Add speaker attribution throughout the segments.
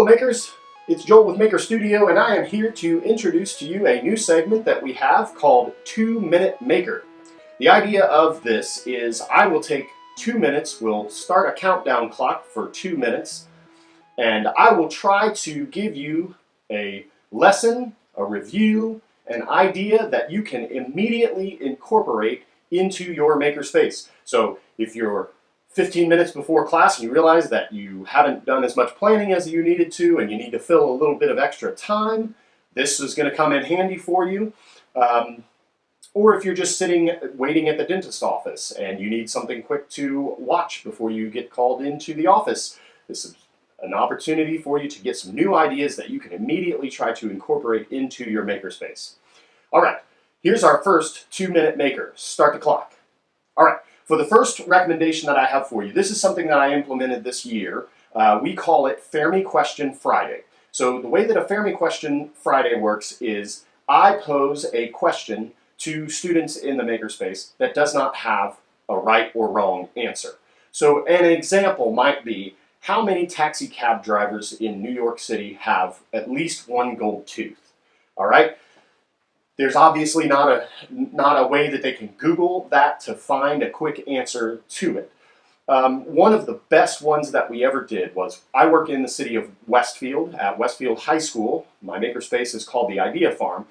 Speaker 1: Makers, it's Joel with Maker Studio, and I am here to introduce to you a new segment that we have called 2-Minute Maker. The idea of this is I will take 2 minutes, we'll start a countdown clock for 2 minutes, and I will try to give you a lesson, a review, an idea that you can immediately incorporate into your makerspace. So if you're 15 minutes before class and you realize that you haven't done as much planning as you needed to and you need to fill a little bit of extra time, this is going to come in handy for you. Or if you're just sitting waiting at the dentist office and you need something quick to watch before you get called into the office, this is an opportunity for you to get some new ideas that you can immediately try to incorporate into your makerspace. All right, here's our first 2-minute maker. Start the clock. All right. For the first recommendation that I have for you, this is something that I implemented this year. We call it Fermi Question Friday. So the way that a Fermi Question Friday works is I pose a question to students in the makerspace that does not have a right or wrong answer. So an example might be, how many taxi cab drivers in New York City have at least one gold tooth? All right? There's obviously not a way that they can Google that to find a quick answer to it. One of the best ones that we ever did was, I work in the city of Westfield, at Westfield High School. My makerspace is called the Idea Farm.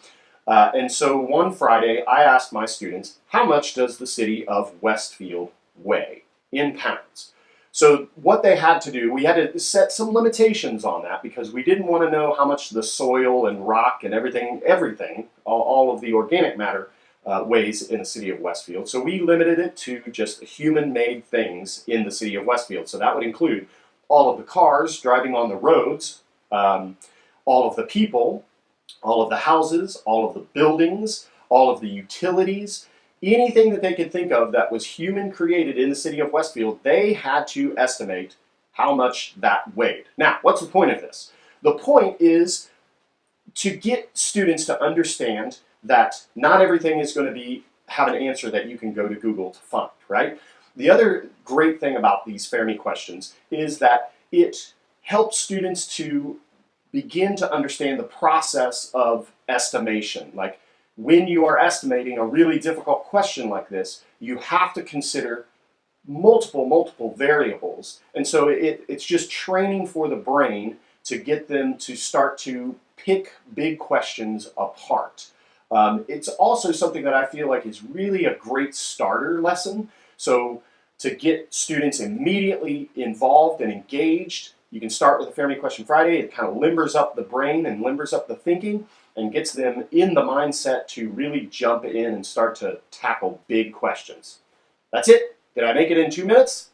Speaker 1: And so one Friday, I asked my students, how much does the city of Westfield weigh in pounds? So what they had to do, we had to set some limitations on that because we didn't want to know how much the soil and rock and everything, all of the organic matter weighs in the city of Westfield. So we limited it to just human-made things in the city of Westfield. So that would include all of the cars driving on the roads, all of the people, all of the houses, all of the buildings, all of the utilities. Anything that they could think of that was human created in the city of Westfield, they had to estimate how much that weighed. Now, what's the point of this? The point is to get students to understand that not everything is going to have an answer that you can go to Google to find, right? The other great thing about these Fermi questions is that it helps students to begin to understand the process of estimation. Like, when you are estimating a really difficult question like this, you have to consider multiple variables. And so it's just training for the brain to get them to start to pick big questions apart. It's also something that I feel like is really a great starter lesson. So to get students immediately involved and engaged, you can start with a Fermi Question Friday. It kind of limbers up the brain and limbers up the thinking and gets them in the mindset to really jump in and start to tackle big questions. That's it. Did I make it in 2 minutes?